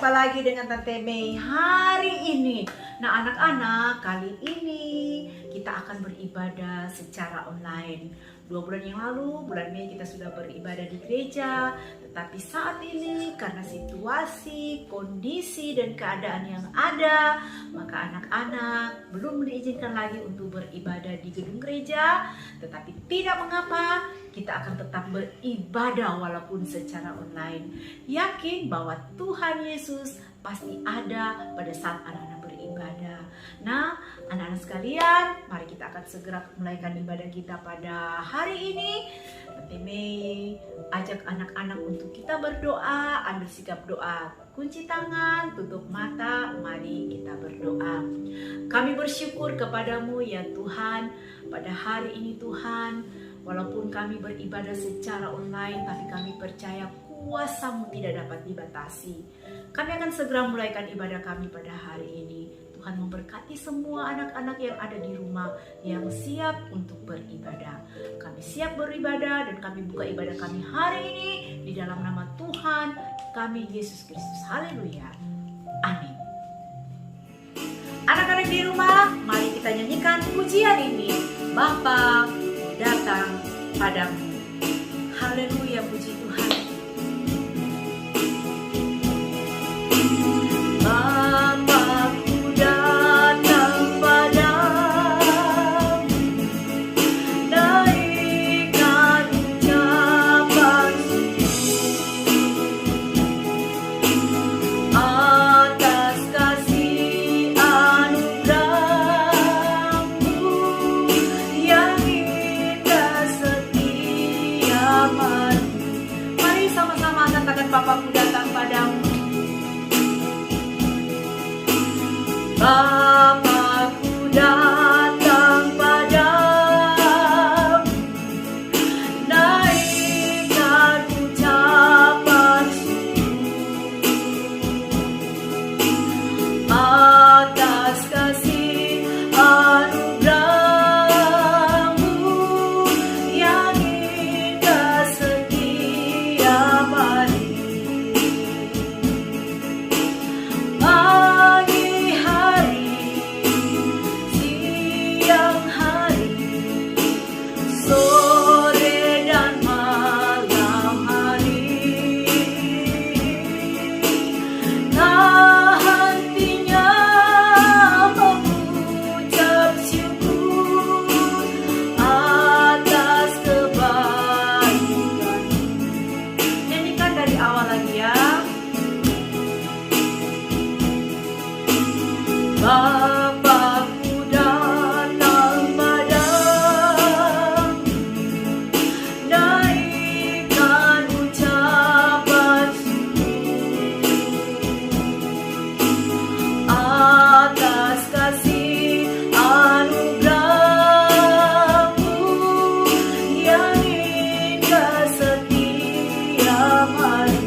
Berjumpa lagi dengan Tante Mei hari ini. Nah anak-anak, kali ini kita akan beribadah secara online. 2 bulan yang lalu, bulan Mei kita sudah beribadah di gereja. Tetapi saat ini karena situasi, kondisi, dan keadaan yang ada, maka anak-anak belum diizinkan lagi untuk beribadah di gedung gereja. Tetapi tidak mengapa, kita akan tetap beribadah walaupun secara online. Yakin bahwa Tuhan Yesus pasti ada pada saat anak-anak beribadah. Nah, anak-anak sekalian, mari kita akan segera mulaikan ibadah kita pada hari ini. Tante Mei ajak anak-anak untuk kita berdoa, ambil sikap doa. Kunci tangan, tutup mata, mari kita berdoa. Kami bersyukur kepadamu ya Tuhan, pada hari ini Tuhan, walaupun kami beribadah secara online, tapi kami percaya kuasa-Mu tidak dapat dibatasi. Kami akan segera mulaikan ibadah kami pada hari ini. Tuhan memberkati semua anak-anak yang ada di rumah yang siap untuk beribadah. Kami siap beribadah dan kami buka ibadah kami hari ini di dalam nama Tuhan kami Yesus Kristus. Haleluya. Amin. Anak-anak di rumah, mari kita nyanyikan pujian ini. Bapa datang padamu. Haleluya, puji Tuhan. Bapakku datang padamu, naikkan ucapan atas kasih anugerah-Mu yang indah setiap hari. Mari sama-sama katakan, Bapakku datang padamu. Bapakku datang padamu, naikkan ucapan syukur atas kasih anugerah-Mu yang indah setiap hari. Bapakku datang padamu, naikkan ucapan syukur atas kasih anugerah-Mu yang indah setiap hari.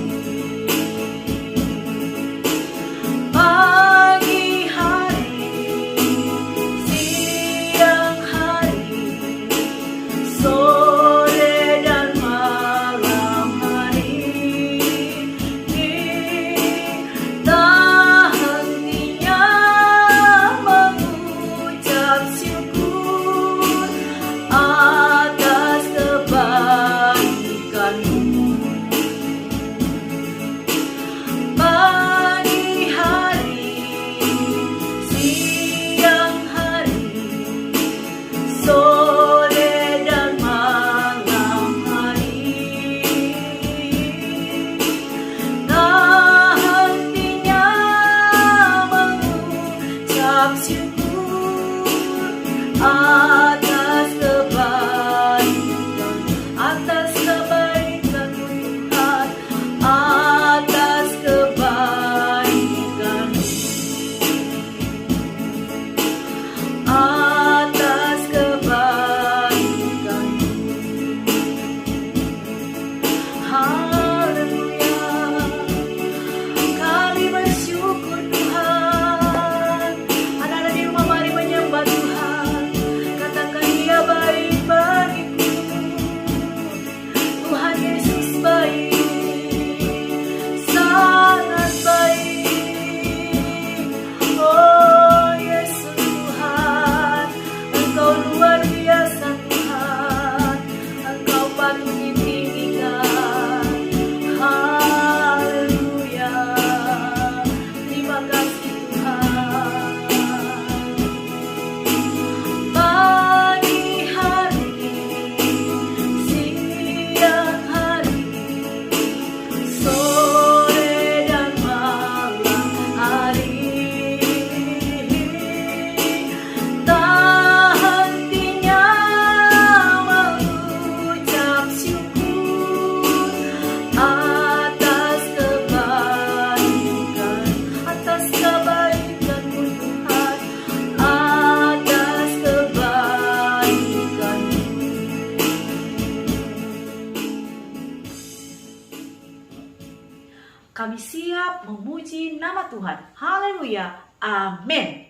Kami siap memuji nama Tuhan. Haleluya. Amin.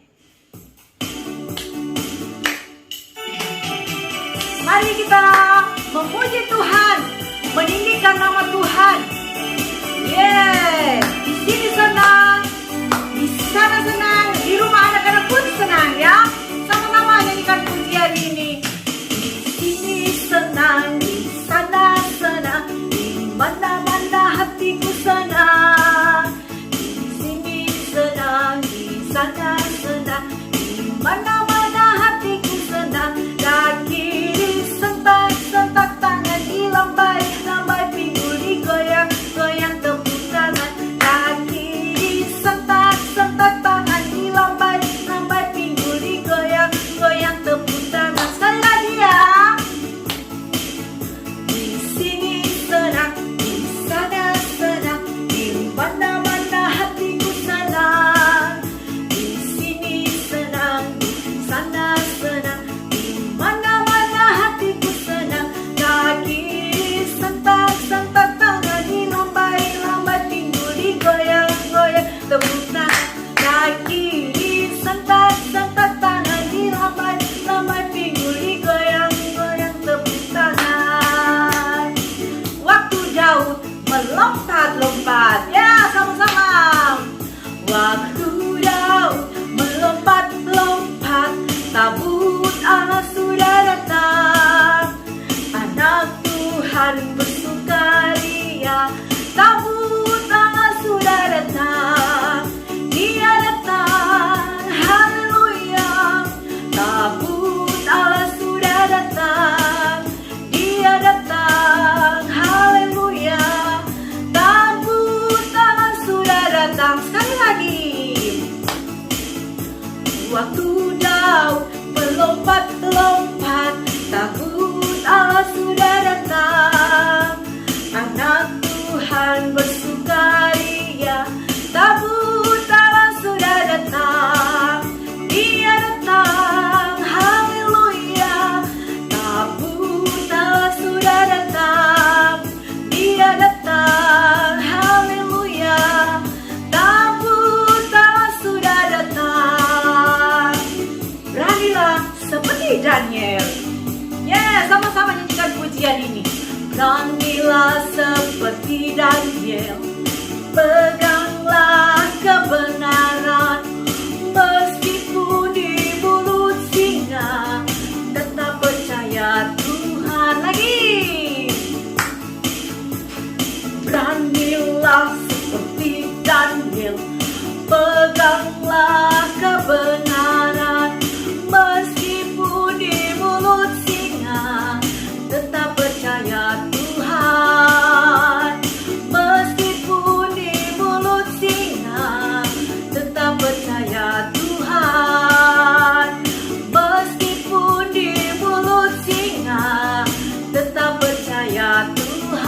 Mari kita memuji Tuhan, meninggikan nama Tuhan. Di sini senang, di sana senang, di rumah anak-anak pun senang ya. Sama-sama nyanyikan pujian ini. Di sini senang, di sana senang, di mana-mana hatiku senang. Di sini senang, di sana senang, di mana-mana hatiku senang. Kaki sentak-sentak tangan dilambai-lambai, pinggul digoyang-goyang, tepuk tangan. Kaki sentak-sentak tangan dilambai-lambai, pinggul digoyang-goyang, tepuk tangan. Sekali lagi ya. Di sini senang, di sana senang, di mana-mana hatiku senang. Di sini senang, di sana senang, di mana-mana hatiku senang. Kaki sentak-sentak tangan dilambai-lambai, pinggul digoyang-goyang, tepuk tangan. Kaki sentak-sentak tangan dilambai-lambai, pinggul digoyang-goyang, tepuk tangan. Waktu Daud melompat-lompat, ya sama-sama. Waktu Daud melompat-lompat, tabut Allah sudah datang. Anak Tuhan bersukaria, tabut Allah sudah datang. Dia datang, haleluya. Tabut Allah sudah datang. Dia datang, haleluya. Tabut Allah sudah datang. Sekali lagi. Waktu Daud melompat-lompat, tabut Allah sudah datang. Anak Tuhan bersukaria, tabut Allah sudah datang. Dia datang, haleluya. Tabut Allah sudah datang. Dia datang, haleluya. Tabut Allah sudah datang. Beranilah seperti Daniel. Sama-sama nyanyikan pujian ini. Beranilah seperti Daniel, peganglah kebenaran. Meskipun di mulut singa, tetap percaya Tuhan. Lagi. Beranilah seperti Daniel, peganglah kebenaran. Meskipun di mulut singa, tetap percaya Tuhan. Meskipun di mulut singa, tetap percaya Tuhan. Meskipun di mulut singa, tetap percaya Tuhan.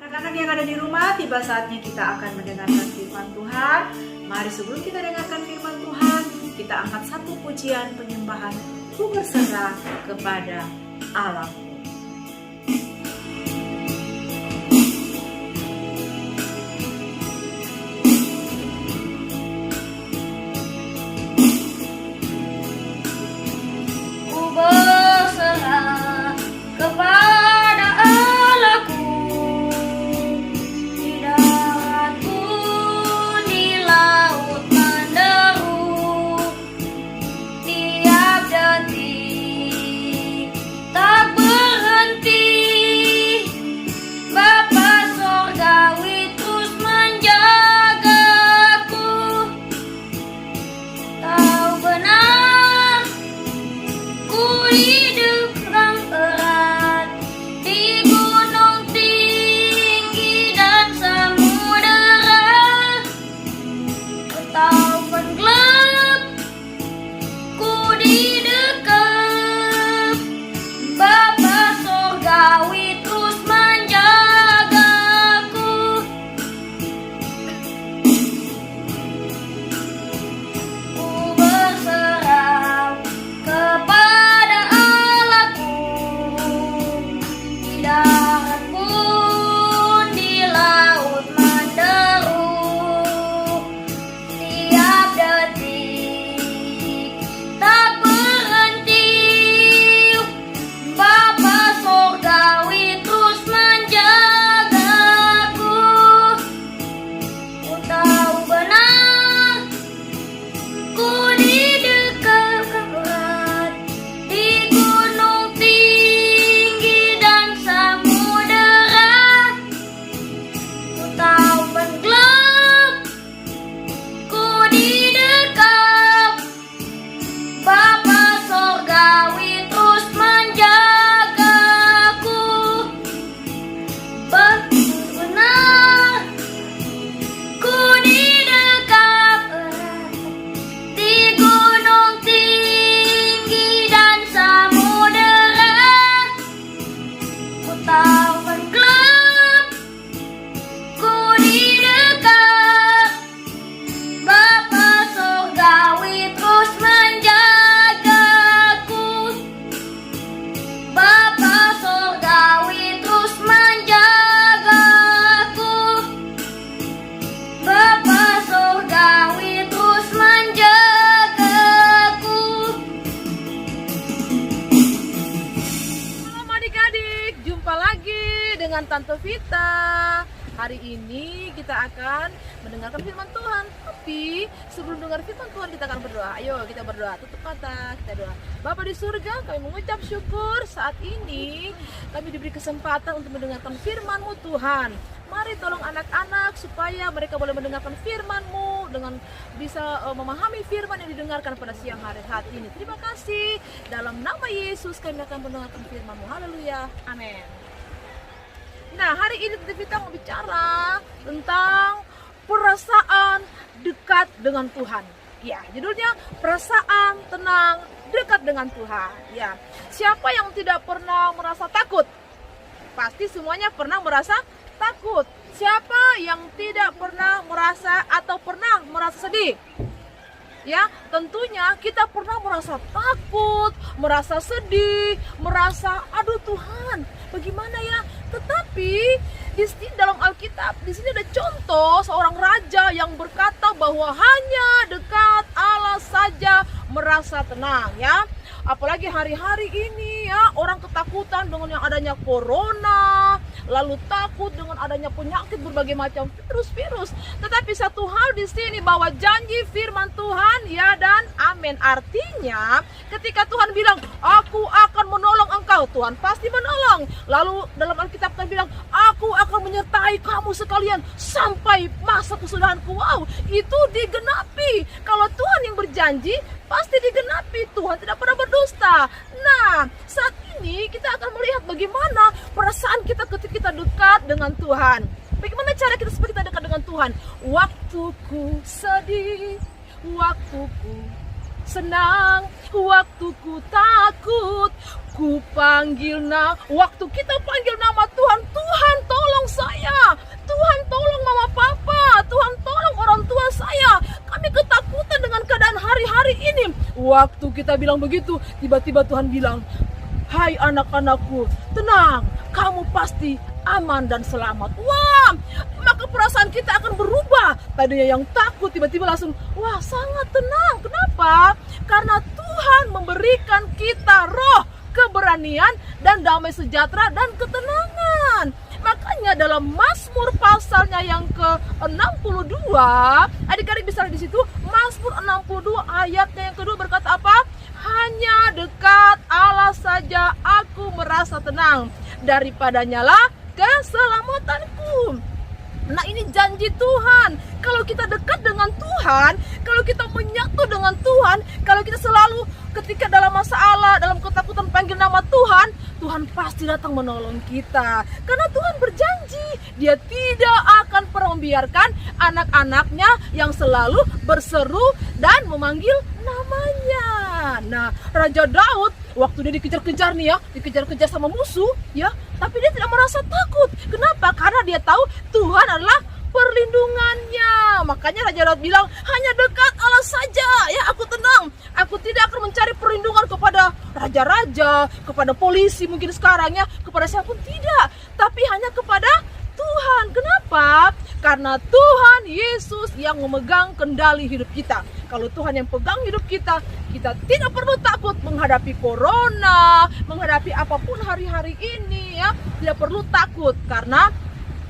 Anak-anak yang ada di rumah, tiba saatnya kita akan mendengarkan firman Tuhan. Mari sebelum kita dengarkan firman Tuhan, kita angkat satu pujian penyembahan. Ku berserah kepada Allah. Ku berserah kepada Allahku, di daratku, di laut menderu, tiap detik tak ber dengan Tante Vita. Hari ini kita akan mendengarkan firman Tuhan. Tapi sebelum dengar firman Tuhan kita akan berdoa. Ayo kita berdoa, tutup mata, kita doa. Bapa di surga, kami mengucap syukur saat ini kami diberi kesempatan untuk mendengarkan firman-Mu Tuhan. Mari tolong anak-anak supaya mereka boleh mendengarkan firman-Mu dengan bisa memahami firman yang didengarkan pada siang hari ini. Terima kasih. Dalam nama Yesus kami akan mendengarkan firman-Mu. Haleluya. Amin. Nah, hari ini kita mau bicara tentang perasaan dekat dengan Tuhan. Ya, judulnya perasaan tenang dekat dengan Tuhan. Ya, siapa yang tidak pernah merasa takut? Pasti semuanya pernah merasa takut. Siapa yang tidak pernah merasa atau pernah merasa sedih? Ya, tentunya kita pernah merasa takut, merasa sedih, merasa aduh Tuhan, bagaimana ya? Tetapi di sini dalam Alkitab, di sini ada contoh seorang raja yang berkata bahwa hanya dekat Allah saja merasa tenang, ya. Apalagi hari-hari ini ya, orang ketakutan dengan yang adanya corona, lalu takut dengan adanya penyakit berbagai macam virus. Tetapi satu hal di sini bahwa janji firman Tuhan ya dan amin. Artinya ketika Tuhan bilang, aku akan menolong engkau, Tuhan pasti menolong. Lalu dalam Alkitab Tuhan bilang, aku akan menyertai kamu sekalian sampai masa kesudahanku. Wow, itu digenapi. Kalau Tuhan yang berjanji, pasti digenapi. Tuhan tidak pernah berdusta. Nah, saat ini kita akan melihat bagaimana perasaan kita ketika kita dekat dengan Tuhan. Bagaimana cara kita supaya kita dekat dengan Tuhan? Waktuku sedih, waktuku senang, waktuku takut, ku panggil waktu kita panggil nama Tuhan, Tuhan tolong saya, Tuhan tolong mama papa, Tuhan tolong orang tua saya, kami ketakutan dengan keadaan hari-hari ini. Waktu kita bilang begitu, tiba-tiba Tuhan bilang, hai anak-anakku, tenang, kamu pasti aman dan selamat. Wah, maka perasaan kita akan berubah. Tadinya yang takut tiba-tiba langsung, wah sangat tenang. Kenapa? Karena Tuhan memberikan kita roh keberanian dan damai sejahtera dan ketenangan. Makanya dalam Mazmur pasalnya yang ke-62, adik-adik bisa lihat di situ, Mazmur 62 ayatnya yang kedua berkata apa? Hanya dekat Allah saja aku merasa tenang, daripadanya lah keselamatanku. Nah, ini janji Tuhan. Kalau kita dekat dengan Tuhan, kalau kita menyatu dengan Tuhan, kalau kita selalu ketika dalam masalah, dalam ketakutan panggil nama Tuhan, Tuhan pasti datang menolong kita. Karena Tuhan berjanji, Dia tidak akan pernah membiarkan anak-anaknya yang selalu berseru dan memanggil namanya. Nah, Raja Daud waktu dia dikejar-kejar nih ya, dikejar-kejar sama musuh ya, tapi dia tidak merasa takut. Kenapa? Karena dia tahu Tuhan adalah perlindungannya. Makanya Raja Daud bilang, hanya dekat Allah saja ya aku tenang. Aku tidak akan mencari perlindungan kepada raja-raja, kepada polisi mungkin sekarang ya, kepada siapapun tidak, tapi hanya kepada Tuhan. Kenapa? Karena Tuhan Yesus yang memegang kendali hidup kita. Kalau Tuhan yang pegang hidup kita, kita tidak perlu takut menghadapi corona, menghadapi apapun hari-hari ini ya. Tidak perlu takut karena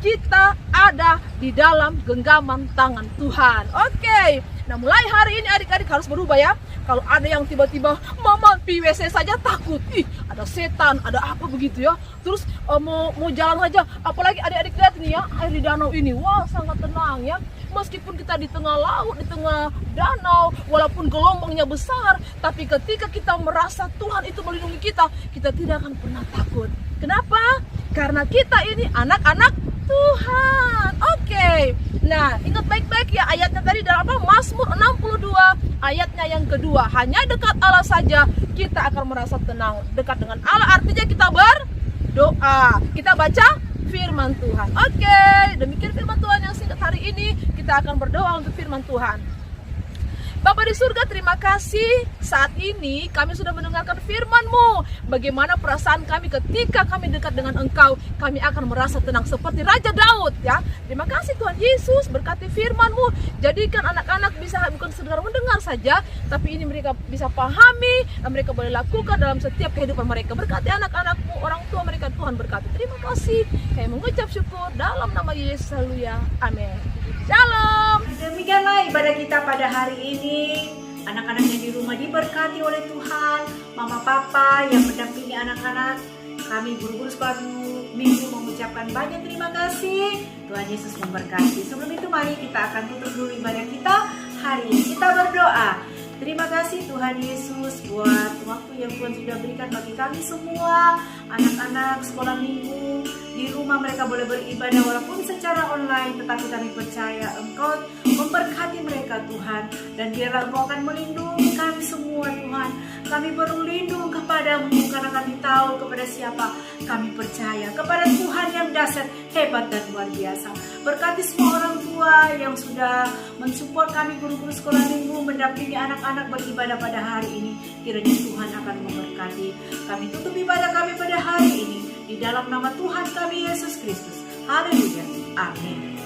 kita ada di dalam genggaman tangan Tuhan. Oke. Nah, mulai hari ini adik-adik harus berubah ya. Kalau ada yang tiba-tiba mama pi WC saja takut, ih ada setan, ada apa begitu ya. Terus mau jalan saja, apalagi adik-adik lihat nih ya, air di danau ini, wah sangat tenang ya. Meskipun kita di tengah laut, di tengah danau, walaupun gelombangnya besar, tapi ketika kita merasa Tuhan itu melindungi kita, kita tidak akan pernah takut. Kenapa? Karena kita ini anak-anak Tuhan. Oke. Nah, ingat baik-baik ya ayatnya tadi dalam apa? Mazmur 62 ayatnya yang kedua. Hanya dekat Allah saja kita akan merasa tenang. Dekat dengan Allah artinya kita berdoa. Kita baca firman Tuhan. Oke, demikian firman Tuhan yang singkat hari ini. Kita akan berdoa untuk firman Tuhan. Bapa di surga, terima kasih saat ini kami sudah mendengarkan firman-Mu. Bagaimana perasaan kami ketika kami dekat dengan Engkau, kami akan merasa tenang seperti Raja Daud ya. Terima kasih Tuhan Yesus, berkati firman-Mu. Jadikan anak-anak bisa bukan sekedar mendengar saja, tapi ini mereka bisa pahami dan mereka boleh lakukan dalam setiap kehidupan mereka. Berkati anak-anak-Mu, orang tua mereka, Tuhan berkati. Terima kasih. Kami mengucap syukur dalam nama Yesus. Haleluya. Amin. Shalom. Demikianlah ibadah kita pada hari ini. Anak-anak yang di rumah diberkati oleh Tuhan. Mama papa yang mendampingi anak-anak, kami guru-guru sekolah minggu mengucapkan banyak terima kasih. Tuhan Yesus memberkati. Sebelum itu mari kita akan tutup dulu ibadah kita hari ini. Kita berdoa. Terima kasih Tuhan Yesus buat waktu yang Tuhan sudah berikan bagi kami semua. Anak-anak sekolah minggu di rumah mereka boleh beribadah walaupun secara online, tetapi kami percaya Engkau memberkati mereka Tuhan. Dan biarlah Engkau akan melindungi kami semua Tuhan. Kami berlindung kepadamu karena kami tahu kepada siapa kami percaya. Kepada Tuhan yang dahsyat, hebat dan luar biasa. Berkati semua orang tua yang sudah mensupport kami guru-guru sekolah minggu mendampingi anak-anak beribadah pada hari ini. Kiranya Tuhan akan memberkati. Kami tutup ibadah kami pada hari ini di dalam nama Tuhan kami Yesus Kristus. Haleluya. Amin.